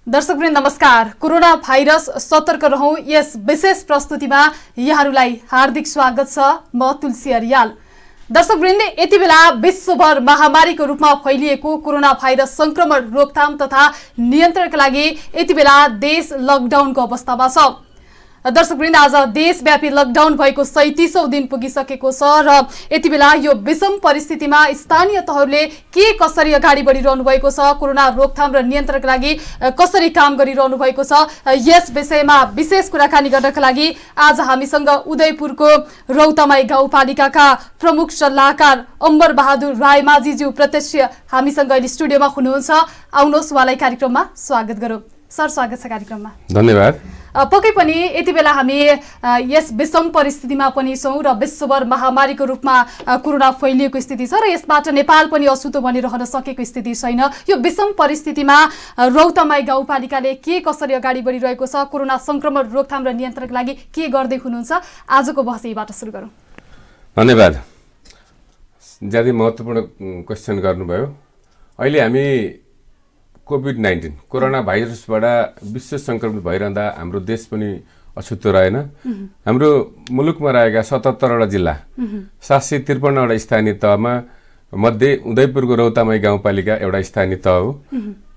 दर्शकवृन्द नमस्कार। Corona virus सतर्क रहौं यस विशेष प्रस्तुतिमा यहाँहरूलाई हार्दिक स्वागत छ। म तुलसी अर्याल। दर्शकवृन्द यति बेला विश्वभर महामारीको रूपमा फैलिएको कोरोना भाइरस संक्रमण रोकथाम तथा नियन्त्रणका लागि यति बेला देश लकडाउनको अवस्थामा छ। दर्शकवृन्द आज देशव्यापी लकडाउन भएको 37औं दिन पुगिसकेको छ र यति बेला यो विषम परिस्थितिमा स्थानीय तहहरूले के कसरी अगाडि बढिरहनु भएको छ, कोरोना रोकथाम र नियन्त्रणका लागि कसरी काम गरिरहनु भएको छ, यस विषयमा विशेष कुराकानी गर्नका लागि आज हामीसँग उदयपुरको रौतमाई गाउँपालिकाका प्रमुख सल्लाहकार अम्बर बहादुर रायमाझीज्यू प्रत्यक्ष हामीसँग अहिले स्टुडियोमा हुनुहुन्छ। आउनुहोस् उहाँलाई कार्यक्रममा स्वागत गरौँ। सर, स्वागत छ कार्यक्रममा। धन्यवाद। पक्कै पनि यति बेला हामी यस विषम परिस्थितिमा पनि छौँ र विश्वभर महामारीको रूपमा कोरोना फैलिएको स्थिति छ र यसबाट नेपाल पनि अछुतो बनिरहन सकेको स्थिति छैन। यो विषम परिस्थितिमा रौतमाई गाउँपालिकाले के कसरी अगाडि बढिरहेको छ, कोरोना संक्रमण रोकथाम र नियन्त्रणका लागि के गर्दै हुनुहुन्छ, आजको बहस यहीबाट सुरु गरौँ। धन्यवाद। ज्यादै महत्त्वपूर्ण क्वेसन गर्नुभयो। अहिले हामी कोभिड-19 कोरोना भाइरसबाट विश्व संक्रमित भइरहँदा हाम्रो देश पनि अछुतो रहेन। हाम्रो मुलुकमा रहेका 77वटा जिल्ला 753वटा स्थानीय तहमा मध्ये उदयपुरको रौतमाई गाउँपालिका एउटा स्थानीय तह हो,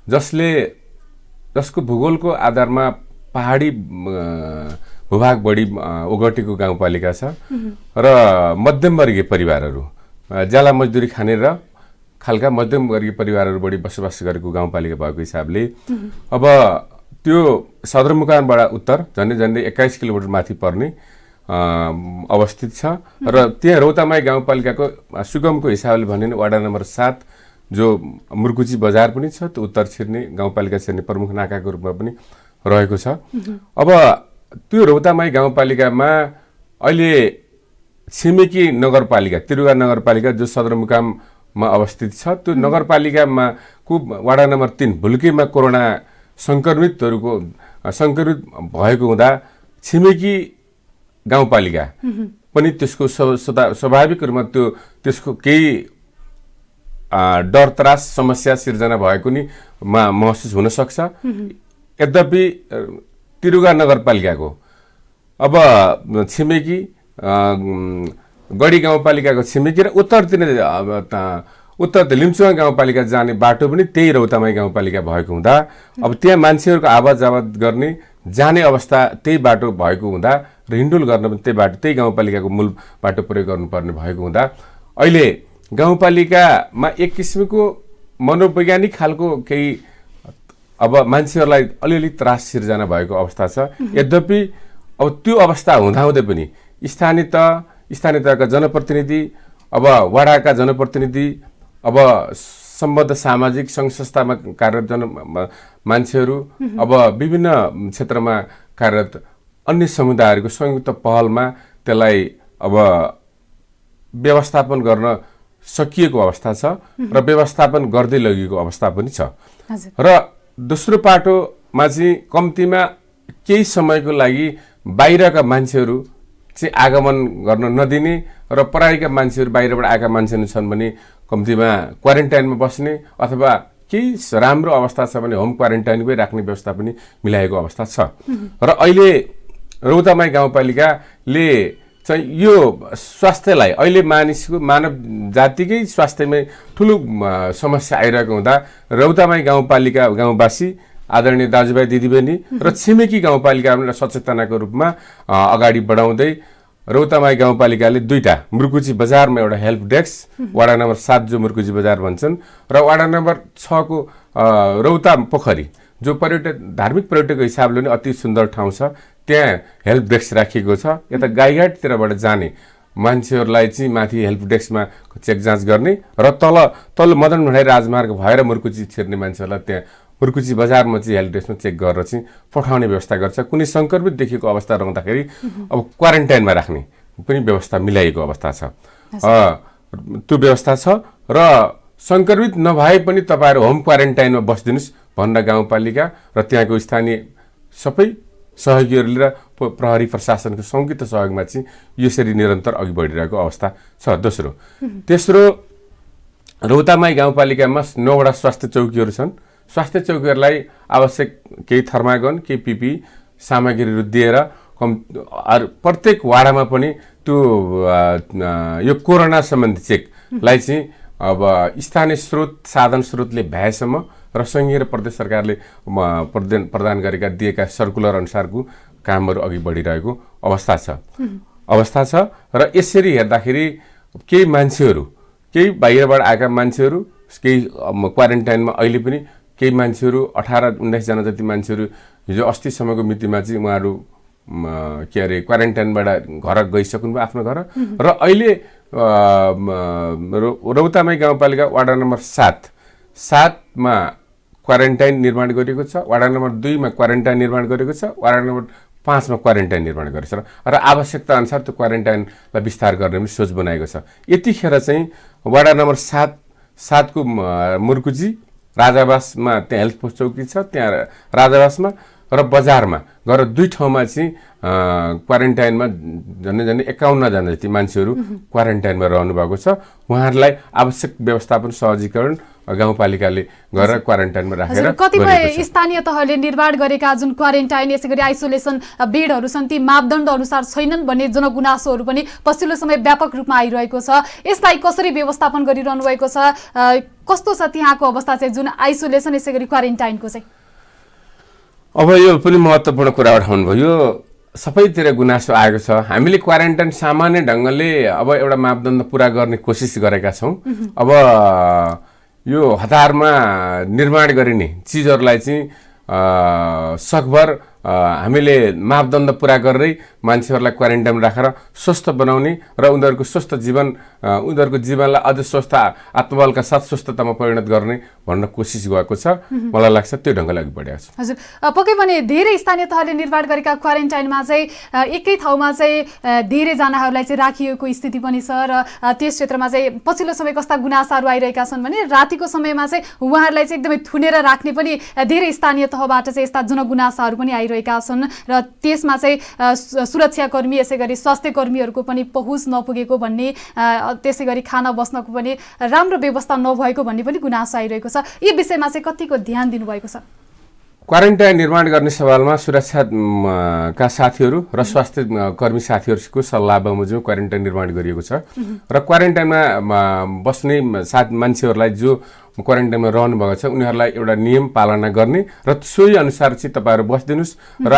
जसको भूगोलको आधारमा पहाडी भूभाग बढी ओगटेको गाउँपालिका छ र मध्यमवर्गीय परिवारहरू, ज्याला मजदुरी खाने र खालका मध्यमवर्गीय परिवारहरू बढी बसोबास गरेको गाउँपालिका भएको हिसाबले अब त्यो सदरमुकामबाट उत्तर झन्डै 21 किलोमिटर माथि पर्ने अवस्थित छ र त्यहाँ रौतमाई गाउँपालिकाको सुगमको हिसाबले भने वडा नम्बर 7 जो मुर्कुची बजार पनि छ, त्यो उत्तर छिर्ने गाउँपालिका छिर्ने प्रमुख नाकाको रूपमा पनि रहेको छ। अब त्यो रौतमाई गाउँपालिकामा अहिले छिमेकी नगरपालिका तिरुगा नगरपालिका जो सदरमुकाममा अवस्थित छ, त्यो नगरपालिकामा वडा नम्बर 3 भुल्केमा कोरोना संक्रमित भएको हुँदा छिमेकी गाउँपालिका पनि त्यसको स्वाभाविक रूपमा त्यसको केही डर त्रास समस्या सिर्जना भएको नि महसुस हुन सक्छ। यद्यपि तिरुगा नगरपालिकाको अब छिमेकी गढी गाउँपालिकाको छिमेकी र उत्तर लिम्चुवा गाउँपालिका जाने बाटो पनि त्यही रौतमाई गाउँपालिका भएको हुँदा अब त्यहाँ मान्छेहरूको आवाजावत गर्ने जाने अवस्था त्यही बाटो भएको हुँदा र हिन्डुल गर्न पनि त्यही गाउँपालिकाको मूल बाटो प्रयोग गर्नुपर्ने भएको हुँदा अहिले गाउँपालिकामा एक किसिमको मनोवैज्ञानिक खालको केही अब मान्छेहरूलाई अलिअलि त्रास सिर्जना भएको अवस्था छ। यद्यपि अब त्यो अवस्था हुँदाहुँदै पनि स्थानीय तहका जनप्रतिनिधि, अब वडाका जनप्रतिनिधि, अब सम्बद्ध सामाजिक सङ्घ संस्थामा कार्यरत मान्छेहरू, अब विभिन्न क्षेत्रमा कार्यरत अन्य समुदायहरूको संयुक्त पहलमा त्यसलाई अब व्यवस्थापन गर्न सकिएको अवस्था छ र व्यवस्थापन गर्दै लगिएको अवस्था पनि छ। र दोस्रो पाटोमा चाहिँ कम्तीमा केही समयको लागि बाहिरका मान्छेहरू चाहिँ आगमन गर्न नदिने र पराईका मान्छेहरू बाहिरबाट आएका मान्छेहरू छन् भने कम्तीमा क्वारेन्टाइनमा बस्ने अथवा केही राम्रो अवस्था छ भने होम क्वारेन्टाइनमै राख्ने व्यवस्था पनि मिलाएको अवस्था छ। र अहिले रौतमाई गाउँपालिकाले चाहिँ यो स्वास्थ्यलाई अहिले मानव जातिकै स्वास्थ्यमै ठुलो समस्या आइरहेको हुँदा रौतमाई गाउँपालिका गाउँवासी आदरणीय दाजुभाइ दिदीबहिनी र छिमेकी गाउँपालिकालाई सचेतनाको रूपमा अगाडि बढाउँदै रौतमाई गाउँपालिकाले 2टा मुर्कुची बजारमा एउटा हेल्प डेस्क, वडा नम्बर 7 जो मुर्कुची बजार भन्छन् र वडा नम्बर 6 को रौता पोखरी जो धार्मिक पर्यटकको हिसाबले पनि अति सुन्दर ठाउँ छ, त्यहाँ हेल्प डेस्क राखिएको छ। यता गाईघाटतिरबाट जाने मान्छेहरूलाई चाहिँ माथि हेल्प डेस्कमा चेक जाँच गर्ने र तल मदन भण्डारी राजमार्ग भएर मुर्कुची छिर्ने मान्छेहरूलाई त्यहाँ मुर्कुची बजारमा चाहिँ हेल्प डेस्कमा चेक गरेर चाहिँ पठाउने व्यवस्था गर्छ। कुनै संक्रमित देखेको अवस्था रहँदाखेरि अब क्वारेन्टाइनमा राख्ने पनि व्यवस्था मिलाइएको अवस्था छ। त्यो व्यवस्था छ र संक्रमित नभए पनि तपाईँहरू होम क्वारेन्टाइनमा बस्दिनुहोस् भनेर गाउँपालिका र त्यहाँको स्थानीय सबै सहयोगीहरूले र प्रहरी प्रशासनको संयुक्त सहयोगमा चाहिँ यसरी निरन्तर अघि बढिरहेको अवस्था छ। तेस्रो रौतमाई गाउँपालिकामा 9वटा स्वास्थ्य चौकीहरू छन्। स्वास्थ्य चौकीहरूलाई आवश्यक केही थर्मागन केही पिपी सामग्रीहरू दिएर प्रत्येक वाडामा पनि त्यो यो कोरोना सम्बन्धी चेकलाई चाहिँ अब स्थानीय साधन स्रोतले भ्याएसम्म र सङ्घीय र प्रदेश सरकारले प्रदान गरेका दिएका सर्कुलर अनुसारको कामहरू अघि बढिरहेको अवस्था छ र यसरी हेर्दाखेरि केही मान्छेहरू केही बाहिरबाट आएका मान्छेहरू केही क्वारेन्टाइनमा अहिले पनि केही मान्छेहरू 18-19 जना जति मान्छेहरू हिजो अस्तिसम्मको मितिमा चाहिँ उहाँहरू के अरे क्वारेन्टाइनबाट घर गइसक्नु भयो आफ्नो घर र अहिले रौतामाई गाउँपालिका वडा नम्बर 7 मा क्वारेन्टाइन निर्माण गरिएको छ, वडा नम्बर 2 मा क्वारेन्टाइन निर्माण गरिएको छ, वडा नम्बर 5 मा क्वारेन्टाइन निर्माण गरेको छ र आवश्यकता अनुसार त्यो क्वारेन्टाइनलाई विस्तार गर्ने पनि सोच बनाएको छ। यतिखेर चाहिँ वडा नम्बर 7 को मुर्कुजी राजावासमा त्यहाँ हेल्थ पोस्ट चौकी छ, त्यहाँ राजावासमा र बजारमा गएर 2 ठाउँमा चाहिँ क्वारेन्टाइनमा झन्डै 51 जना जति मान्छेहरू क्वारेन्टाइनमा रहनु भएको छ। उहाँहरूलाई आवश्यक व्यवस्थापन सहजीकरण गाउँपालिकाले गरेर क्वारेन्टाइनमा राखेर कतिपय स्थानीय तहले निर्माण गरेका जुन क्वारेन्टाइन यसैगरी आइसोलेसन बेडहरू छन् ती मापदण्ड अनुसार छैनन् भन्ने जनगुनासोहरू पनि पछिल्लो समय व्यापक रूपमा आइरहेको छ। यसलाई कसरी व्यवस्थापन गरिरहनु भएको छ, कस्तो छ त्यहाँको अवस्था चाहिँ जुन आइसोलेसन यसैगरी क्वारेन्टाइनको चाहिँ? अब यो पनि महत्त्वपूर्ण कुरा उठाउनु भयो। सबैतिर गुनासो आएको छ। हामीले क्वारेन्टाइन सामान्य ढङ्गले अब एउटा मापदण्ड पुरा गर्ने कोसिस गरेका छौँ। अब यो हतारमा निर्माण गरिने चिजहरूलाई चाहिँ सकभर हामीले मापदण्ड पुरा गरेरै मान्छेहरूलाई क्वारेन्टाइनमा राखेर स्वस्थ बनाउने र उनीहरूको स्वस्थ जीवन उनीहरूको जीवनलाई अझ स्वस्थ आत्मबलका साथ स्वस्थतामा परिणत गर्ने भन्न कोसिस गरेको छ। मलाई लाग्छ त्यो ढङ्गले अघि बढेको छ। हजुर, पक्कै पनि धेरै स्थानीय तहले निर्माण गरेका क्वारेन्टाइनमा चाहिँ एकै ठाउँमा चाहिँ धेरैजनाहरूलाई चाहिँ राखिएको स्थिति पनि छ र त्यस क्षेत्रमा चाहिँ पछिल्लो समय कस्ता गुनासाहरू आइरहेका छन् भने रातिको समयमा चाहिँ उहाँहरूलाई चाहिँ एकदमै थुनेर राख्ने पनि धेरै स्थानीय तहबाट चाहिँ यस्ता जनगुनासाहरू पनि आइरहेका छन् र त्यसमा चाहिँ सुरक्षाकर्मी यसैगरी स्वास्थ्य कर्मीहरूको पनि पहुँच नपुगेको भन्ने, त्यसैगरी खाना बस्नको पनि राम्रो व्यवस्था नभएको भन्ने पनि गुनासो आइरहेको छ। यी विषयमा चाहिँ कतिको ध्यान दिनुभएको छ? क्वारेन्टाइन निर्माण गर्ने सवालमा सुरक्षा का साथीहरू र स्वास्थ्य कर्मी साथीहरूको सल्लाह बमोजिम क्वारेन्टाइन निर्माण गरिएको छ र क्वारेन्टाइनमा बस्ने मान्छेहरूलाई जो क्वारेन्टाइनमा रहनु भएको छ उनीहरूलाई एउटा नियम पालना गर्ने र सोही अनुसार चाहिँ तपाईँहरू बस्दिनुस् र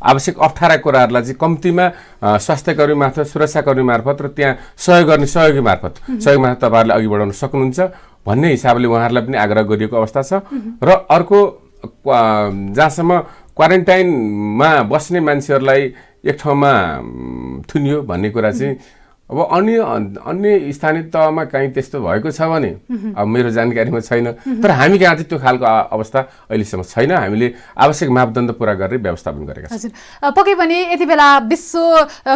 आवश्यक अप्ठ्यारा कुराहरूलाई चाहिँ कम्तीमा स्वास्थ्यकर्मी मार्फत सुरक्षाकर्मी मार्फत र त्यहाँ सहयोग गर्ने सहयोगी मार्फत तपाईँहरूले अघि बढाउन सक्नुहुन्छ भन्ने हिसाबले उहाँहरूलाई पनि आग्रह गरिएको अवस्था छ। र अर्को जहाँसम्म क्वारेन्टाइनमा बस्ने मान्छेहरूलाई एक ठाउँमा थुनियो भन्ने कुरा चाहिँ अब अन्य स्थानीय तहमा कहीँ त्यस्तो भएको छ भने अब मेरो जानकारीमा छैन, तर हामी कहाँ चाहिँ त्यो खालको अवस्था अहिलेसम्म छैन। हामीले आवश्यक मापदण्ड पुरा गरेर व्यवस्थापन गरेका छौँ। हजुर, पक्कै पनि यति बेला विश्व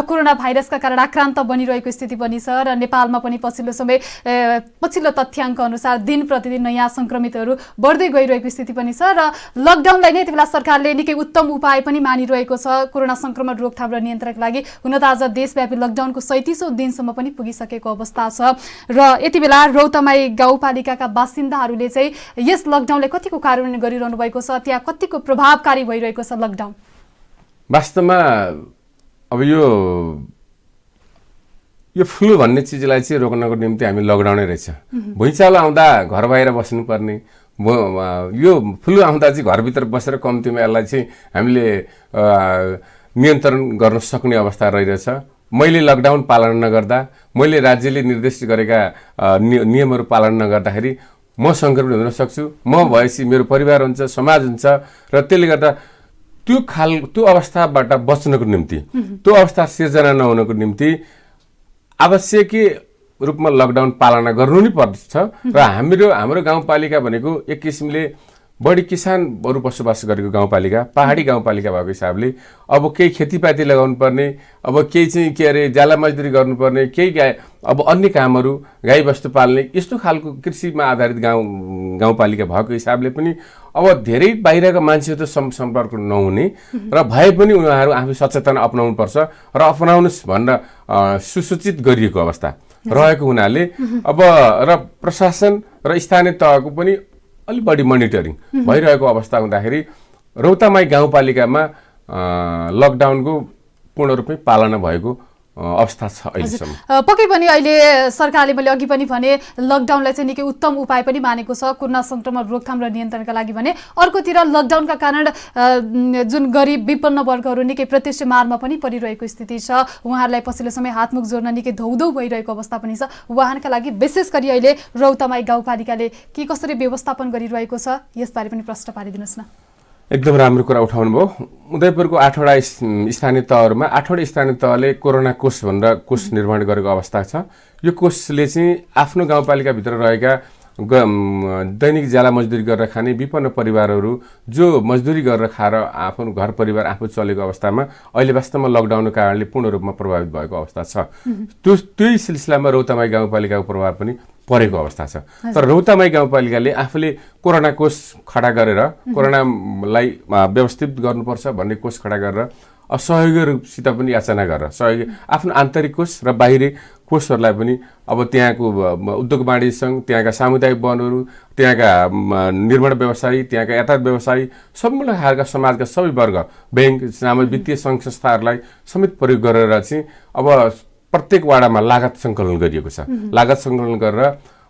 कोरोना भाइरसका कारण आक्रान्त बनिरहेको स्थिति पनि छ र नेपालमा पनि पछिल्लो तथ्याङ्क अनुसार दिन प्रतिदिन नयाँ सङ्क्रमितहरू बढ्दै गइरहेको स्थिति पनि छ र लकडाउनलाई नै यति बेला सरकारले निकै उत्तम उपाय पनि मानिरहेको छ कोरोना सङ्क्रमण रोकथाम र नियन्त्रणका लागि। हुन त आज देशव्यापी लकडाउनको 37औं दिनसम्म पनि पुगिसकेको अवस्था छ र यति बेला रौतमाई गाउँपालिकाका बासिन्दाहरूले चाहिँ यस लकडाउनले कतिको कार्यान्वयन गरिरहनु भएको छ, त्यहाँ कतिको प्रभावकारी भइरहेको छ लकडाउन? वास्तवमा अब यो फ्लू भन्ने चिजलाई चाहिँ रोक्नको निम्ति हामी लकडाउनै रहेछ। भुइँचालो आउँदा घर बाहिर बस्नुपर्ने, यो फ्लू आउँदा चाहिँ घरभित्र बसेर कम्तीमा यसलाई चाहिँ हामीले नियन्त्रण गर्न सक्ने अवस्था रहिरहेछ। मैले लकडाउन पालन नगर्दा, मैले राज्यले निर्देशित गरेका नियमहरू पालन नगर्दाखेरि म सङ्क्रमित हुन सक्छु, म भएपछि मेरो परिवार हुन्छ, समाज हुन्छ र त्यसले गर्दा त्यो अवस्थाबाट बच्नको निम्ति, त्यो अवस्था सिर्जना नहुनको निम्ति आवश्यक रूपमा लकडाउन पालना गर्नु नै पर्छ। र हाम्रो गाउँपालिका भनेको एक किसिमले बढी किसानहरू बसोबास गरेको गाउँपालिका, पहाडी गाउँपालिका भएको हिसाबले अब केही खेतीपाती लगाउनु पर्ने, अब केही चाहिँ के अरे जाला मजदुरी गर्नुपर्ने, केही अब अन्य कामहरू गाईबस्तु पाल्ने यस्तो खालको कृषिमा आधारित गाउँपालिका भएको हिसाबले पनि अब धेरै बाहिरका मान्छेहरू सम्पर्क नहुने र भए पनि उनीहरू आफै सचेतना अपनाउनुपर्छ र अपनाउनुहोस् भनेर सुसूचित गरिएको अवस्था रहेको हुनाले अब र प्रशासन र स्थानीय तहको पनि अलि बढी मोनिटरिङ भइरहेको अवस्था हुँदाखेरि रौतामाई गाउँपालिकामा लकडाउनको पूर्ण रूपमै पालना भएको अवस्था छ अहिलेसम्म। पक्कै पनि अहिले सरकारले मैले अघि पनि भने लकडाउनलाई चाहिँ निकै उत्तम उपाय पनि मानेको छ कोरोना संक्रमण रोकथाम र नियन्त्रणका लागि भने। अर्कोतिर लकडाउनका कारण जुन गरिब विपन्न वर्गहरू निकै प्रत्यक्ष मारमा पनि परिरहेको स्थिति छ, उहाँहरूलाई पछिल्लो समय हातमुख जोड्न निकै धौधौ भइरहेको अवस्था पनि छ। उहाँहरूका लागि विशेष गरी अहिले रौतामाई गाउँपालिकाले के कसरी व्यवस्थापन गरिरहेको छ यसबारे पनि प्रश्न पारिदिनुहोस् न। एकदम राम्रो कुरा उठाउनु भयो। उदयपुरको 8वटा स्थानीय तहहरूमा 8वटा स्थानीय तहले कोरोना कोष भनेर कोष निर्माण गरेको अवस्था छ। यो कोषले चाहिँ आफ्नो गाउँपालिकाभित्र रहेका दैनिक ज्याला मजदुरी गरेर खाने विपन्न परिवारहरू जो मजदुरी गरेर खाएर आफ्नो घर परिवार आफू चलेको अवस्थामा अहिले वास्तवमा लकडाउनको कारणले पूर्ण रूपमा प्रभावित भएको अवस्था छ। त्यही सिलसिलामा रौतामाई गाउँपालिकाको प्रभाव पनि परेको अवस्था छ। तर रौतामाई गाउँपालिकाले आफूले कोरोना कोष खडा गरेर कोरोनालाई व्यवस्थित गर्नुपर्छ भन्ने कोष खडा गरेर सहयोगीहरूसित पनि याचना गरेर सहयोगी आफ्नो आन्तरिक कोष र बाहिरी कोषहरूलाई पनि अब त्यहाँको उद्योग वाणिज्य सङ्घ, त्यहाँका सामुदायिक वनहरू, त्यहाँका निर्माण व्यवसायी, त्यहाँका यातायात व्यवसायी, सम्पूर्ण खालका समाजका सबै वर्ग, ब्याङ्क, सामाजिक वित्तीय सङ्घ संस्थाहरूलाई समेत प्रयोग गरेर चाहिँ अब प्रत्येक वाडामा लागत सङ्कलन गरिएको छ। लागत सङ्कलन गरेर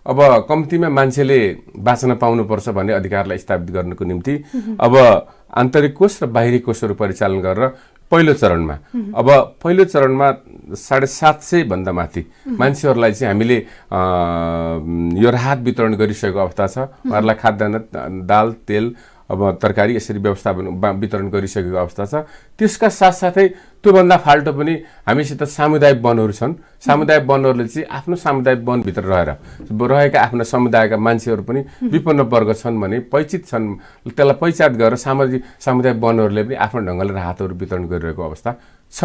अब कम्तीमा मान्छेले बाँच्न पाउनुपर्छ भन्ने अधिकारलाई स्थापित गर्नको निम्ति अब आन्तरिक कोष र बाहिरी कोषहरू परिचालन गरेर पहिलो चरणमा 750 भन्दा माथि मान्छेहरूलाई चाहिँ हामीले यो राहत वितरण गरिसकेको अवस्था छ। उहाँहरूलाई खाद्यान्न, दाल, तेल, अब तरकारी यसरी वितरण गरिसकेको अवस्था छ। त्यसका साथसाथै त्योभन्दा फाल्टो पनि हामीसित सामुदायिक वनहरू छन्। सामुदायिक वनहरूले चाहिँ आफ्नो सामुदायिक वनभित्र रहेका आफ्ना समुदायका मान्छेहरू पनि विपन्न वर्ग छन् भने परिचित छन्, त्यसलाई पहिचान गरेर सामुदायिक वनहरूले पनि आफ्नो ढङ्गले राहतहरू वितरण गरिरहेको अवस्था छ।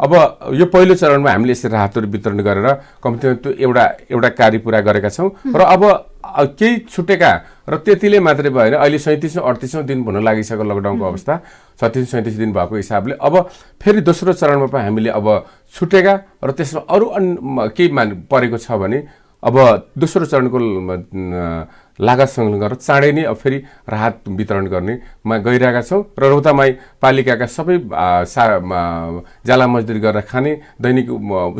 अब यो पहिलो चरणमा हामीले यसरी राहतहरू वितरण गरेर कम्तीमा त्यो एउटा कार्य पुरा गरेका छौँ र अब केही छुटेका र त्यतिले मात्रै भएन, अहिले 37औं 38औं दिन हुन लागिसक्यो लकडाउनको अवस्था, 36-37 दिन भएको हिसाबले अब फेरि दोस्रो चरणमा पनि हामीले अब छुटेका र त्यसमा अरू केही परेको छ भने अब दोस्रो चरणको लागत सङ्कलन गरेर चाँडै नै अब फेरि राहत वितरण गर्नेमा गइरहेका छौँ र रौतामाई पालिकाका सबै ज्याला मजदुरी गरेर खाने, दैनिक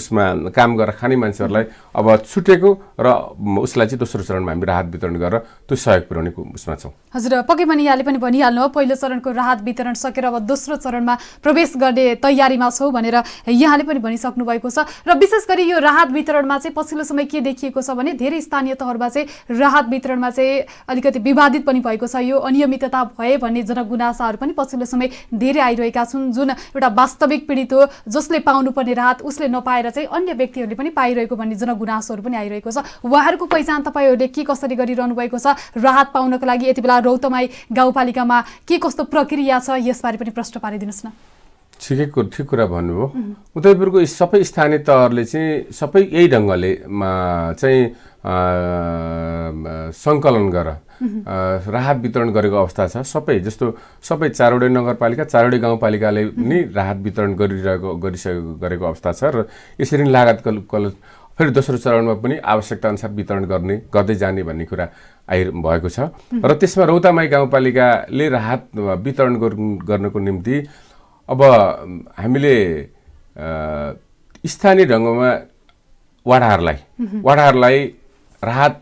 उसमा काम गरेर खाने मान्छेहरूलाई अब छुटेको र उसलाई चाहिँ दोस्रो चरणमा हामी राहत वितरण गरेर त्यो सहयोग पुर्याउने उसमा छौँ। हजुर, पक्कै पनि यहाँले पनि भनिहाल्नु हो पहिलो चरणको राहत वितरण सकेर अब दोस्रो चरणमा प्रवेश गर्ने तयारीमा छौँ भनेर यहाँले पनि भनिसक्नु भएको छ। र विशेष गरी यो राहत वितरणमा चाहिँ पछिल्लो समय के देखिएको छ भने धेरै स्थानीय तहहरूमा चाहिँ राहत वितरणमा चाहिँ अलिकति विवादित पनि भएको छ। यो अनियमितता भए भन्ने जनगुनासाहरू पनि पछिल्लो समय धेरै आइरहेका छन्। जुन एउटा वास्तविक पीडित हो जसले पाउनुपर्ने राहत उसले नपाएर चाहिँ अन्य व्यक्तिहरूले पनि पाइरहेको भन्ने जनगुनासोहरू पनि आइरहेको छ। उहाँहरूको पहिचान तपाईँहरूले के कसरी गरिरहनु भएको छ? राहत पाउनको लागि यति बेला रौतामाई गाउँपालिकामा के कस्तो प्रक्रिया छ यसबारे पनि प्रश्न पारिदिनुहोस् न। ठिक कुरा भन्नुभयो। उदयपुरको सबै स्थानीय तहहरूले चाहिँ सबै यही ढङ्गले चाहिँ सङ्कलन गरेर राहत वितरण गरेको अवस्था छ। सबै 4वटै नगरपालिका 4वटै गाउँपालिकाले नि राहत वितरण गरेको अवस्था छ र यसरी नै लागत फेरि दोस्रो चरणमा पनि आवश्यकता अनुसार वितरण गर्दै जाने भन्ने कुरा भएको छ। र त्यसमा रौतामाई गाउँपालिकाले राहत वितरण गर्नको निम्ति अब हामीले स्थानीय ढङ्गमा वडाहरूलाई राहत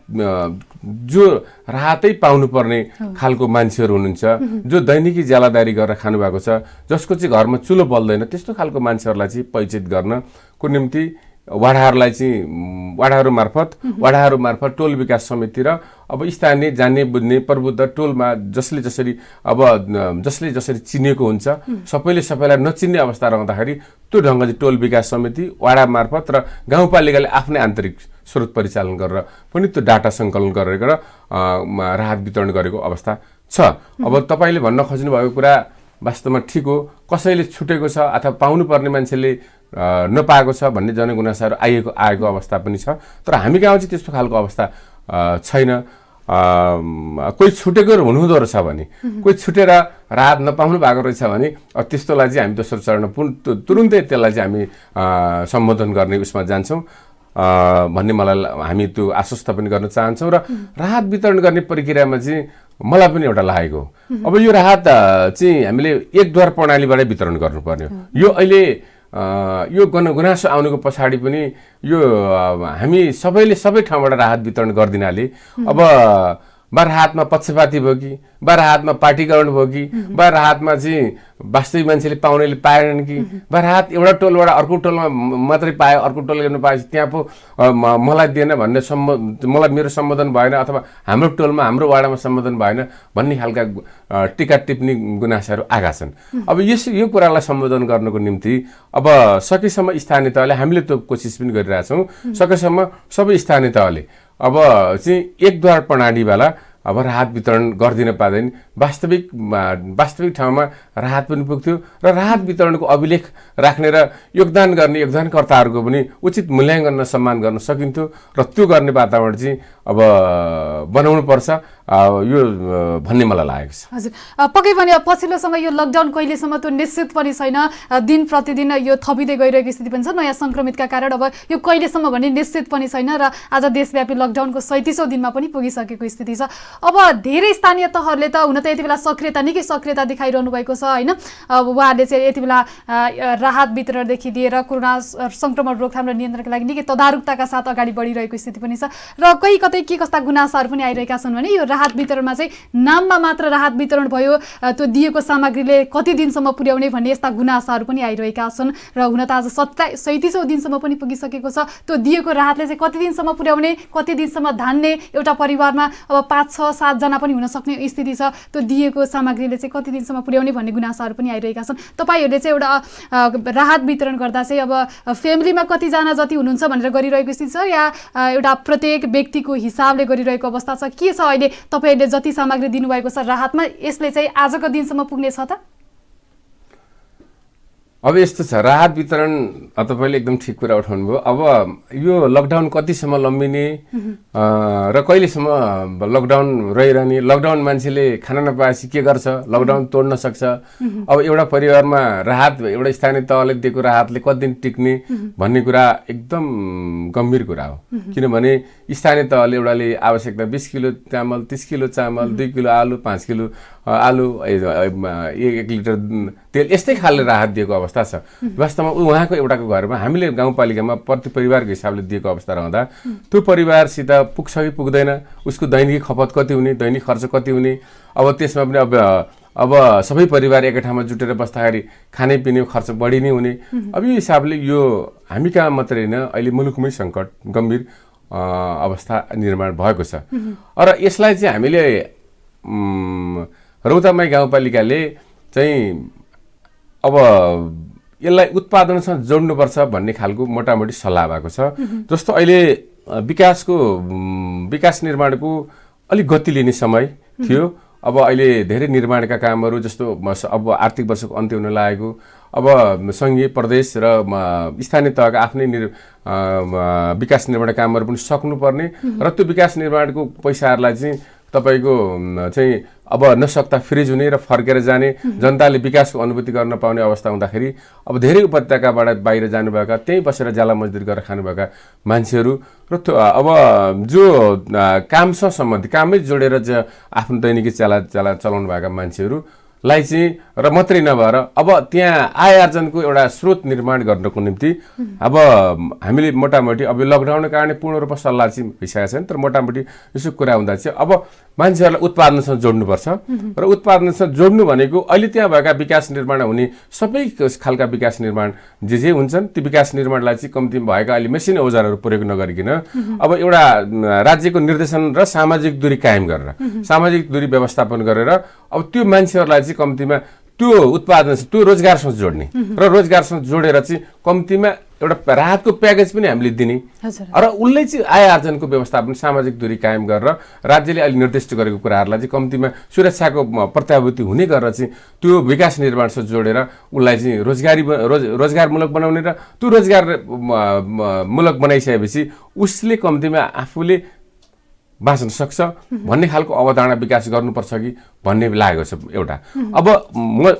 जो राहतै पाउनुपर्ने खालको मान्छेहरू हुनुहुन्छ, जो दैनिकी ज्यालादारी गरेर खानुभएको छ, जसको चाहिँ घरमा चुलो बल्दैन, त्यस्तो खालको मान्छेहरूलाई चाहिँ परिचित गर्नको निम्ति वडाहरू मार्फत टोल विकास समिति र अब स्थानीय जान्ने बुझ्ने प्रबुद्ध टोलमा जसले जसरी चिनेको हुन्छ, सबैलाई नचिन्ने अवस्था रहँदाखेरि त्यो ढङ्गले टोल विकास समिति वडा मार्फत र गाउँपालिकाले आफ्नै आन्तरिक स्रोत परिचालन गरेर पनि त्यो डाटा सङ्कलन गरेर राहत वितरण गरेको अवस्था छ। अब तपाईँले भन्न खोज्नु भएको कुरा वास्तवमा ठिक हो। कसैले छुटेको छ अथवा पाउनुपर्ने मान्छेले नपाएको छ भन्ने जनगुनासाहरू आएको अवस्था पनि छ। तर हामी गाउँ चाहिँ त्यस्तो खालको अवस्था छैन। कोही छुटेको हुनुहुँदो रहेछ भने, कोही छुटेर राहत नपाउनु भएको रहेछ भने त्यस्तोलाई चाहिँ हामी दोस्रो चरणमा तुरुन्तै त्यसलाई चाहिँ हामी सम्बोधन गर्ने उसमा जान्छौँ भन्ने हामी त्यो आश्वस्त पनि गर्न चाहन्छौँ। र राहत वितरण गर्ने प्रक्रियामा चाहिँ मलाई पनि एउटा लागेको अब यो राहत चाहिँ हामीले एकद्वार प्रणालीबाटै वितरण गर्नुपर्ने हो। यो अहिले यो गुनासो आउनुको पछाडि पनि यो हामी सबैले सबै ठाउँबाट राहत वितरण गरिदिनाले अब बा राहतमा पक्षपाती भयो कि बा राहतमा पार्टीकरण भयो कि बा राहतमा चाहिँ वास्तविक मान्छेले पाउनेले पाएनन् कि बा राहत एउटा टोलबाट अर्को टोलमा मात्रै पायो, अर्को टोलले गर्न पाएपछि त्यहाँ पो मलाई दिएन भन्ने मलाई मेरो सम्बोधन भएन अथवा हाम्रो टोलमा हाम्रो वाडामा सम्बोधन भएन भन्ने खालका टिका टिप्पणी गुनासाहरू आएका छन्। अब यो कुरालाई सम्बोधन गर्नको निम्ति अब सकेसम्म स्थानीय तहले हामीले त्यो कोसिस पनि गरिरहेछौँ। सकेसम्म सबै स्थानीय तहले अब चाहिँ एकद्वार प्रणालीवाला अब राहत वितरण गरिदिन पाँदैन। वास्तविक ठाउँमा राहत पनि पुग्थ्यो र राहत वितरणको अभिलेख राख्ने र योगदान गर्ने योगदानकर्ताहरूको पनि उचित मूल्याङ्कन गर्न सम्मान गर्न सकिन्थ्यो र त्यो गर्ने वातावरण चाहिँ अब बनाउनु पर्छ यो भन्ने मलाई लागेको छ। हजुर, पक्कै पनि पछिल्लो समय यो लकडाउन कहिलेसम्म त्यो निश्चित पनि छैन, दिन प्रतिदिन यो थपिँदै गइरहेको स्थिति पनि छ नयाँ संक्रमितका कारण। अब यो कहिलेसम्म भन्ने निश्चित पनि छैन र आज देशव्यापी लकडाउनको 37औं दिनमा पनि पुगिसकेको स्थिति छ। अब धेरै स्थानीय तहहरूले त हुन त यति बेला निकै सक्रियता देखाइरहनु भएको छ होइन। अब उहाँहरूले चाहिँ यति बेला राहत वितरणदेखि लिएर कोरोना संक्रमण रोकथाम र नियन्त्रणका लागि निकै तदारुकताका साथ अगाडि बढिरहेको स्थिति पनि छ र कतै के कस्ता गुनासाहरू पनि आइरहेका छन् भने यो राहत वितरणमा चाहिँ नाममा मात्र राहत वितरण भयो, त्यो दिएको सामग्रीले कति दिनसम्म पुर्याउने भन्ने यस्ता गुनासाहरू पनि आइरहेका छन् र हुन त आज 37औं दिनसम्म पनि पुगिसकेको छ। त्यो दिएको राहतले चाहिँ कति दिनसम्म पुर्याउने, कति दिनसम्म धान्ने, एउटा परिवारमा अब 5, 6, 7 जना पनि हुन सक्ने स्थिति छ, त्यो दिएको सामग्रीले चाहिँ कति दिनसम्म पुर्याउने भन्ने गुनासाहरू पनि आइरहेका छन्। तपाईहरूले चाहिँ एउटा राहत वितरण गर्दा चाहिँ अब फ्यामिलीमा कतिजना जति हुनुहुन्छ भनेर गरिरहेको स्थिति छ या एउटा प्रत्येक व्यक्तिको हिसाबले गरिरहेको अवस्था छ? के छ अहिले तपाईहरूले जति सामग्री दिनुभएको छ राहतमा यसले चाहिँ आजको दिनसम्म पुग्ने छ त? अब यस्तो छ, राहत वितरण तपाईँले एकदम ठिक कुरा उठाउनु भयो। अब यो लकडाउन कतिसम्म लम्बिने र कहिलेसम्म लकडाउन रहिरहने, लकडाउन मान्छेले खाना नपाएपछि के गर्छ, लकडाउन तोड्न सक्छ। अब एउटा परिवारमा राहत एउटा स्थानीय तहले दिएको राहतले कति दिन टिक्ने भन्ने कुरा एकदम गम्भीर कुरा हो। किनभने स्थानीय तहले एउटाले आवश्यकता 20 किलो चामल, 30 किलो चामल, 2 किलो आलु, 5 किलो आलु, 1 लिटर तेल यस्तै खालले राहत दिएको अवस्था छ। वास्तवमा उहाँको एउटाको घरमा हामीले गाउँपालिकामा प्रति परिवारको हिसाबले दिएको अवस्था रहँदा त्यो परिवारसित पुग्छ कि पुग्दैन, उसको दैनिक खपत कति हुने, दैनिक खर्च कति हुने, अब त्यसमा पनि अब सबै परिवार एकै ठाउँमा जुटेर बस्दाखेरि खाने पिने खर्च बढी नै हुने। अब यो हिसाबले यो हामी कहाँ मात्रै होइन, अहिले मुलुकमै सङ्कट गम्भीर अवस्था निर्माण भएको छ र यसलाई चाहिँ हामीले रौतामाई गाउँपालिकाले चाहिँ अब यसलाई उत्पादनसँग जोड्नुपर्छ भन्ने खालको मोटामोटी सल्लाह भएको छ। जस्तो अहिले विकास निर्माणको अलिक गति लिने समय थियो। अब अहिले धेरै निर्माणका कामहरू जस्तो अब आर्थिक वर्षको अन्त्य हुन लागेको, अब सङ्घीय प्रदेश र स्थानीय तहका आफ्नै विकास निर्माण कामहरू पनि सक्नुपर्ने र त्यो विकास निर्माणको पैसाहरूलाई चाहिँ तपाईको चाहिँ अब नसक्ता फ्रिज हुने र फर्केर जाने, जनताले विकासको अनुभूति गर्न पाउने अवस्था हुँदाखेरि अब धेरै उपत्यकाबाट बाहिर जानुभएका, त्यहीँ बसेर जाला मजदुरी गरेर खानुभएका मान्छेहरू र अब जो कामसँग सम्बन्धित कामै जोडेर आफ्नो दैनिकी चलाउनु भएका मान्छेहरूलाई चाहिँ र मात्रै नभएर अब त्यहाँ आय आर्जनको एउटा स्रोत निर्माण गर्नको निम्ति अब हामीले मोटामोटी अब लकडाउनको कारणले पूर्ण रूपमा सल्लाह चाहिँ भइसकेका छन्, तर मोटामोटी यसो कुरा हुँदा चाहिँ अब मान्छेहरूलाई उत्पादनसँग जोड्नुपर्छ र उत्पादनसँग जोड्नु भनेको अहिले त्यहाँ भएका विकास निर्माण हुने सबै खालका विकास निर्माण जे हुन्छन् ती विकास निर्माणलाई चाहिँ कम्ती भएका अहिले मेसिन औजारहरू प्रयोग नगरिकन अब एउटा राज्यको निर्देशन र सामाजिक दूरी कायम गरेर सामाजिक दूरी व्यवस्थापन गरेर अब त्यो मान्छेहरूलाई चाहिँ कम्तीमा त्यो उत्पादन त्यो रोजगारसँग जोड्ने र रोजगारसँग जोडेर चाहिँ कम्तीमा एउटा राहतको प्याकेज पनि हामीले दिने र उसले चाहिँ आय आर्जनको व्यवस्थापन सामाजिक दूरी कायम गरेर राज्यले अहिले निर्दिष्ट गरेको कुराहरूलाई चाहिँ कम्तीमा सुरक्षाको प्रत्याभूति हुने गरेर चाहिँ त्यो विकास निर्माणसँग जोडेर उसलाई चाहिँ रोजगारमूलक बनाउने र त्यो रोजगारमूलक बनाइसकेपछि उसले कम्तीमा आफूले बाँच्न सक्छ भन्ने खालको अवधारणा विकास गर्नुपर्छ कि भन्ने लागेको छ एउटा। अब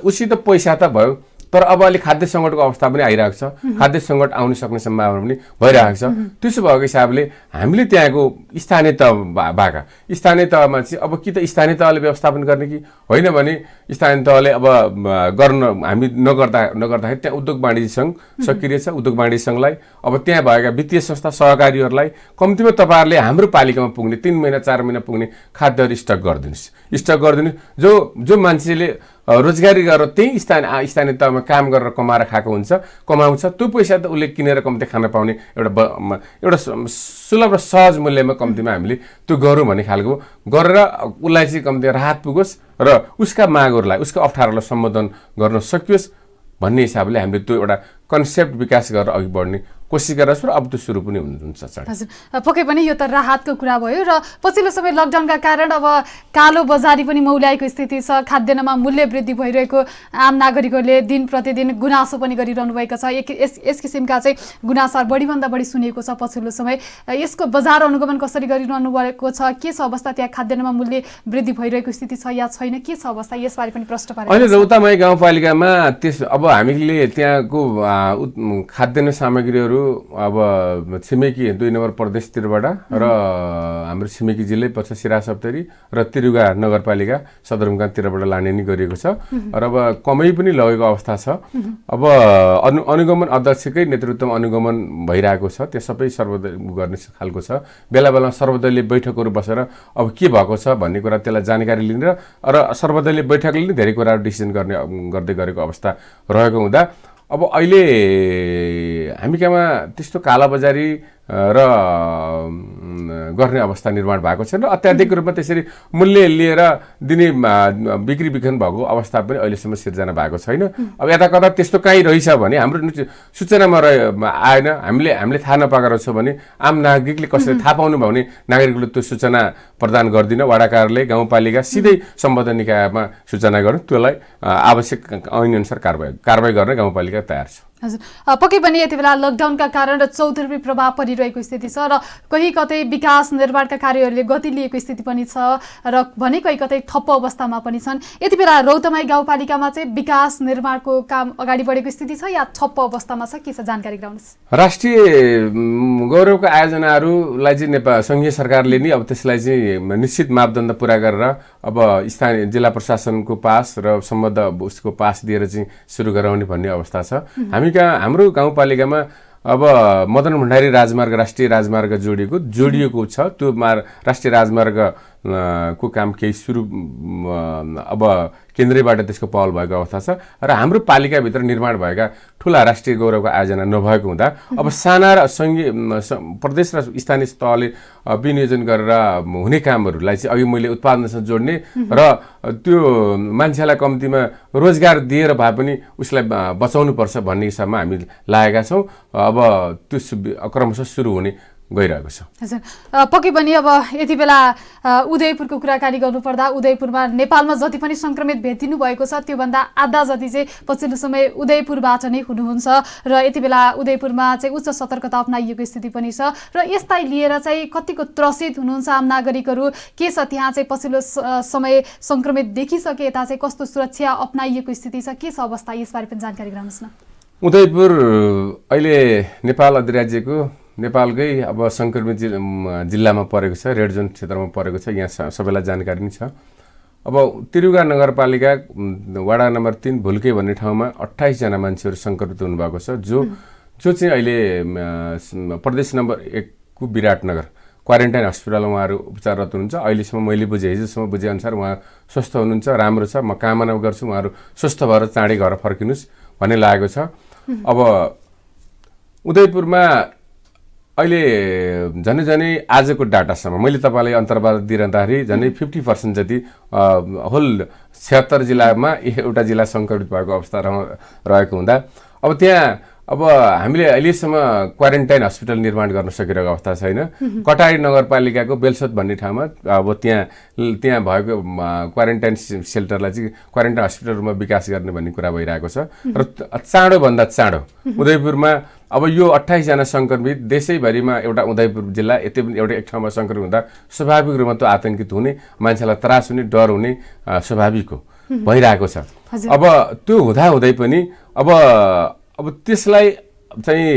उसित पैसा त भयो, तर अब अहिले खाद्य सङ्कटको अवस्था पनि आइरहेको छ, खाद्य सङ्कट आउन सक्ने सम्भावना पनि भइरहेको छ। त्यसो भएको हिसाबले हामीले त्यहाँको स्थानीय तह भएका स्थानीय तहमा चाहिँ अब कि त स्थानीय तहले व्यवस्थापन गर्ने कि होइन भने स्थानीय तहले अब गर्न हामी नगर्दाखेरि त्यहाँ उद्योग वाणिज्य सङ्घ सक्रिय छ। उद्योग वाणिज्य सङ्घलाई अब त्यहाँ भएका वित्तीय संस्था सहकारीहरूलाई कम्तीमा तपाईँहरूले हाम्रो पालिकामा पुग्ने 3 महिना 4 महिना पुग्ने खाद्यहरू स्टक गरिदिनुहोस्। जो मान्छेले रोजगारी गरेर त्यही स्थानीय तहमा काम गरेर कमाउँछ त्यो पैसा त उसले किनेर कम्ती खान पाउने एउटा सुलभ र सहज मूल्यमा कम्तीमा हामीले त्यो गरौँ भन्ने खालको गरेर उसलाई चाहिँ कम्ती राहत पुगोस् र उसका मागहरूलाई उसका अप्ठ्यारोलाई सम्बोधन गर्न सकियोस् भन्ने हिसाबले हामीले त्यो एउटा कन्सेप्ट विकास गरेर अघि बढ्ने कोसिस गरेर छौँ र अब त्यो सुरु पनि हुन्छ। हजुर, पक्कै पनि यो त राहतको कुरा भयो र पछिल्लो समय लकडाउनका कारण अब कालो बजारी पनि मौल्याएको स्थिति छ। खाद्यान्नमा मूल्य वृद्धि भइरहेको आम नागरिकहरूले दिन प्रतिदिन गुनासो पनि गरिरहनु भएको छ। यस किसिमका चाहिँ गुनासाहरू बढीभन्दा बढी सुनिएको छ पछिल्लो समय। यसको बजार अनुगमन कसरी गरिरहनु भएको छ, के छ अवस्था, त्यहाँ खाद्यान्नमा मूल्य वृद्धि भइरहेको स्थिति छ या छैन, के छ अवस्था, यसबारे पनि प्रश्न पारेको छ। अहिले रौतामाई गाउँपालिकामा अब हामीले त्यहाँको खाद्यान्न सामग्रीहरू अब छिमेकी 2 नम्बर प्रदेशतिरबाट र हाम्रो छिमेकी जिल्लै पर्छ सिरा सप्तरी र तिरुगा नगरपालिका सदरमुकामतिरबाट लाने नि गरिएको छ र अब कमै पनि लगेको अवस्था छ। अब अनुगमन अध्यक्षकै नेतृत्वमा अनुगमन भइरहेको छ। त्यो सबै सर्वदलीय गर्ने खालको छ। बेला बेलामा सर्वदलीय बैठकहरू बसेर अब के भएको छ भन्ने कुरा त्यसलाई जानकारी लिने र सर्वदलीय बैठकले नै धेरै कुराहरू डिसिजन गर्दै गरेको अवस्था रहेको हुँदा अब अहिले हामी कहाँ त्यस्तो कालाबजारी र गर्ने अवस्था निर्माण भएको छैन। अत्याधिक रूपमा त्यसरी मूल्य लिएर दिने बिक्री बिखन भएको अवस्था पनि अहिलेसम्म सिर्जना भएको छैन। अब यता कता त्यस्तो कहीँ रहेछ भने हाम्रो सूचनामा आएन, हामीले थाहा नपाएको रहेछ भने आम नागरिकले कसरी थाहा पाउनु भयो भने नागरिकले त्यो सूचना प्रदान गर्दिन। वडा कार्यालय गाउँपालिका सिधै सम्बन्धित निकायमा सूचना गर्नु, त्यसलाई आवश्यक ऐनअनुसार कारबाही गर्न गाउँपालिका तयार छ। हजुर, पक्कै पनि यति बेला लकडाउनका कारण र चौतर्फी प्रभाव परिरहेको स्थिति छ र कहीँ कतै विकास निर्माणका कार्यहरूले गति लिएको स्थिति पनि छ र भने कहीँ कतै ठप्प अवस्थामा पनि छन्। यति बेला रौतमाई गाउँपालिकामा चाहिँ विकास निर्माणको काम अगाडि बढेको स्थिति छ या ठप्प अवस्थामा छ, के छ जानकारी गराउनुहोस्। राष्ट्रिय गौरवका आयोजनाहरूलाई चाहिँ नेपाल सङ्घीय सरकारले नि अब त्यसलाई चाहिँ निश्चित मापदण्ड पुरा गरेर अब स्थानीय जिल्ला प्रशासनको पास र सम्बद्ध उसको पास दिएर चाहिँ सुरु गराउने भन्ने अवस्था छ। हाम्रो गाउँपालिकामा अब मदन भण्डारी राजमार्ग राष्ट्रिय राजमार्ग जोडिएको छ। त्यो राष्ट्रिय राजमार्ग को काम केही सुरु अब केन्द्रबाट त्यसको पहल भएको अवस्था छ र हाम्रो पालिकाभित्र निर्माण भएका ठुला राष्ट्रिय गौरवका आयोजना नभएको हुँदा अब साना र सङ्घीय प्रदेश र स्थानीय तहले विनियोजन गरेर हुने कामहरूलाई चाहिँ अघि मैले उत्पादनसँग जोड्ने र त्यो मान्छेलाई कम्तीमा रोजगार दिएर भए पनि उसलाई बचाउनुपर्छ भन्ने हिसाबमा हामी लागेका छौँ। अब त्यो क्रमशः सुरु हुने गइरहेको छ। हजुर, पक्कै पनि अब यति बेला उदयपुरको कुराकानी गर्नुपर्दा उदयपुरमा नेपालमा जति पनि सङ्क्रमित भेटिनु भएको छ त्योभन्दा आधा जति चाहिँ पछिल्लो समय उदयपुरबाट नै हुनुहुन्छ र यति बेला उदयपुरमा चाहिँ उच्च सतर्कता अप्नाइएको स्थिति पनि छ र यसलाई लिएर चाहिँ कतिको त्रसित हुनुहुन्छ आम नागरिकहरू, के छ त्यहाँ चाहिँ पछिल्लो समय सङ्क्रमित देखिसके यता चाहिँ कस्तो सुरक्षा अप्नाइएको स्थिति छ, के छ अवस्था, यसबारे पनि जानकारी गराउनुहोस् न। उदयपुर अहिले नेपाल अधिराज्यको नेपालकै अब सङ्क्रमित जिल्लामा परेको छ, रेड जोन क्षेत्रमा परेको छ। यहाँ सबैलाई जानकारी नै छ। अब तिरुगा नगरपालिका वडा नम्बर 3 भुल्के भन्ने ठाउँमा 28 जना मान्छेहरू सङ्क्रमित हुनुभएको छ, जो चाहिँ अहिले प्रदेश नम्बर 1 को विराटनगर क्वारेन्टाइन हस्पिटलमा उहाँहरू उपचाररत हुनुहुन्छ। अहिलेसम्म मैले हिजोसम्म बुझेअनुसार उहाँ स्वस्थ हुनुहुन्छ, राम्रो छ। म कामना गर्छु उहाँहरू स्वस्थ भएर चाँडै घर फर्किनुहोस् भन्ने लागेको छ। अब उदयपुरमा अहिले झनै आजको डाटासम्म मैले तपाईँलाई अन्तर्वार्ता दिइरहँदाखेरि झनै 50% जति होल 76 जिल्लामा एउटा जिल्ला सङ्क्रमित भएको अवस्था रहेको हुँदा अब त्यहाँ अब हामीले अहिलेसम्म क्वारेन्टाइन हस्पिटल निर्माण गर्न सकिरहेको अवस्था छैन। कटारी नगरपालिकाको बेलसोत भन्ने ठाउँमा अब त्यहाँ भएको क्वारेन्टाइन सेल्टरलाई चाहिँ क्वारेन्टाइन हस्पिटल रूपमा विकास गर्ने भन्ने कुरा भइरहेको छ र चाँडोभन्दा चाँडो उदयपुरमा अब यो 28 जना सङ्क्रमित देशैभरिमा एउटा उदयपुर जिल्ला यति पनि एउटा एक ठाउँमा सङ्क्रमित हुँदा स्वाभाविक रूपमा त्यो आतंकित हुने, मान्छेलाई त्रास हुने, डर हुने स्वाभाविक हो। भइरहेको छ। अब त्यो हुँदै पनि अब त्यसलाई चाहिँ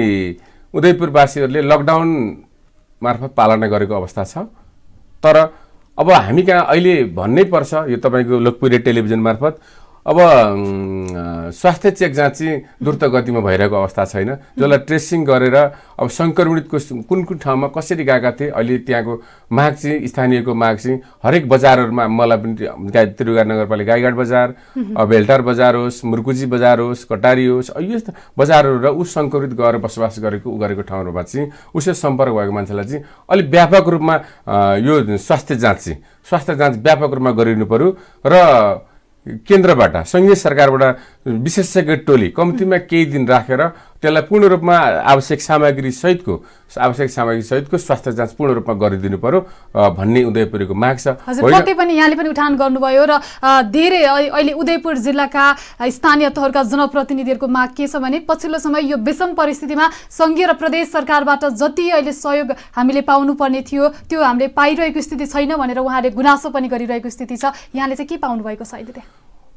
उदयपुरवासीहरूले लकडाउन मार्फत पालना गरेको अवस्था छ। तर अब हामी कहाँ अहिले भन्नै पर्छ, यो तपाईँको लोकप्रिय टेलिभिजन मार्फत अब स्वास्थ्य चेक जाँच चाहिँ द्रुत गतिमा भइरहेको अवस्था छैन, जसलाई ट्रेसिङ गरेर अब सङ्क्रमितको कुन कुन ठाउँमा कसरी गएका थिए, अहिले त्यहाँको माग चाहिँ स्थानीयको माग चाहिँ हरेक बजारहरूमा, मलाई पनि त्रियुगा नगरपालिका गाईघाट बजार, बेलटार बजार होस्, मुर्कुजी बजार होस्, कटारी होस्, यस्तो बजारहरू र ऊ सङ्क्रमित गएर बसोबास गरेको ठाउँहरूमा चाहिँ उसले सम्पर्क भएको मान्छेलाई चाहिँ अलिक व्यापक रूपमा यो स्वास्थ्य जाँच व्यापक रूपमा गरिनु पर्यो र केन्द्रबाट, सङ्घीय सरकारबाट विशेषज्ञ टोली कम्तीमा केही दिन राखेर त्यसलाई पूर्ण रूपमा आवश्यक सामग्री सहितको स्वास्थ्य जाँच पूर्ण रूपमा गरिदिनु पर्यो भन्ने उदयपुरको माग छ। हजुर, पक्कै पनि यहाँले पनि उठान गर्नुभयो र धेरै अहिले उदयपुर जिल्लाका स्थानीय तहका जनप्रतिनिधिहरूको माग के छ भने पछिल्लो समय यो विषम परिस्थितिमा सङ्घीय र प्रदेश सरकारबाट जति अहिले सहयोग हामीले पाउनुपर्ने थियो त्यो हामीले पाइरहेको स्थिति छैन भनेर उहाँले गुनासो पनि गरिरहेको स्थिति छ। यहाँले चाहिँ के पाउनु भएको छ अहिले त्यहाँ?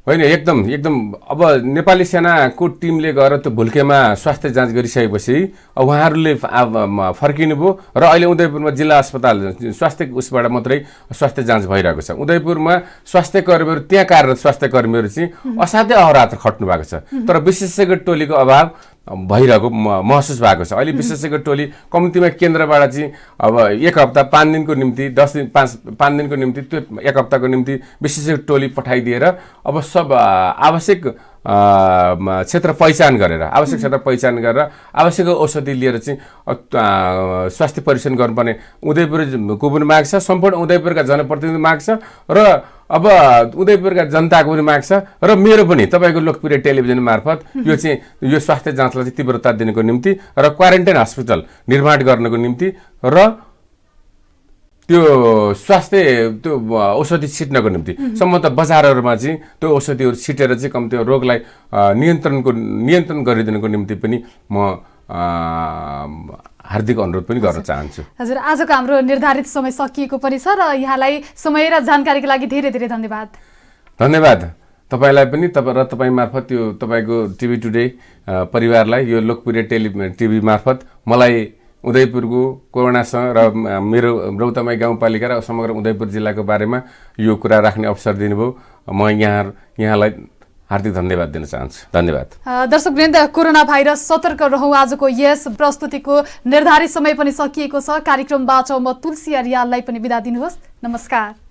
होइन, एकदम अब नेपाली सेनाको टिमले गएर त्यो भुल्केमा स्वास्थ्य जाँच गरिसकेपछि उहाँहरूले फर्किनुभयो र अहिले उदयपुरमा जिल्ला अस्पताल स्वास्थ्य उसबाट मात्रै स्वास्थ्य जाँच भइरहेको छ। उदयपुरमा स्वास्थ्य कर्मीहरू, त्यहाँ कार्यरत स्वास्थ्य कर्मीहरू चाहिँ असाध्यै अहोरात्र खट्नु भएको छ, तर विशेषज्ञ टोलीको अभाव भइरहेको महसुस भएको छ। अहिले विशेषज्ञ टोली कम्तीमा केन्द्रबाट चाहिँ अब एक हप्ता 5 दिनको निम्ति 5 दिनको निम्ति त्यो एक हप्ताको निम्ति विशेषज्ञ टोली पठाइदिएर अब सब आवश्यक क्षेत्र पहिचान गरेर आवश्यक औषधि लिएर चाहिँ स्वास्थ्य परीक्षण गर्नुपर्ने उदयपुरको पनि माग छ, सम्पूर्ण उदयपुरका जनप्रतिनिधि माग छ र अब उदयपुरका जनताको पनि माग छ र मेरो पनि तपाईँको लोकप्रिय टेलिभिजन मार्फत यो स्वास्थ्य जाँचलाई चाहिँ तीव्रता दिनको निम्ति र क्वारेन्टाइन हस्पिटल निर्माण गर्नको निम्ति र त्यो स्वास्थ्य त्यो औषधि छिट्नको निम्ति सम्बन्धित बजारहरूमा चाहिँ त्यो औषधिहरू छिटेर चाहिँ कम्ती रोगलाई नियन्त्रण गरिदिनको निम्ति पनि म हार्दिक अनुरोध पनि गर्न चाहन्छु। हजुर, आजको हाम्रो निर्धारित समय सकिएको पनि छ र यहाँलाई समय र जानकारीको लागि धेरै धेरै धन्यवाद। तपाईँलाई पनि तपाईँ मार्फत यो तपाईँको टिभी टुडे परिवारलाई यो लोकप्रिय टिभी मार्फत मलाई उदयपुरको कोरोनासँग र मेरो रौतमाई गाउँपालिका र समग्र उदयपुर जिल्लाको बारेमा यो कुरा राख्ने अवसर दिनुभयो। म यहाँलाई हार्दिक धन्यवाद दिन चाहन्छु। धन्यवाद। दर्शकवृन्द, कोरोना भाइरस सतर्क रहौँ आजको यस प्रस्तुतिको निर्धारित समय पनि सकिएको छ। कार्यक्रमबाट म तुलसी अर्याललाई पनि बिदा दिनुहोस्। नमस्कार।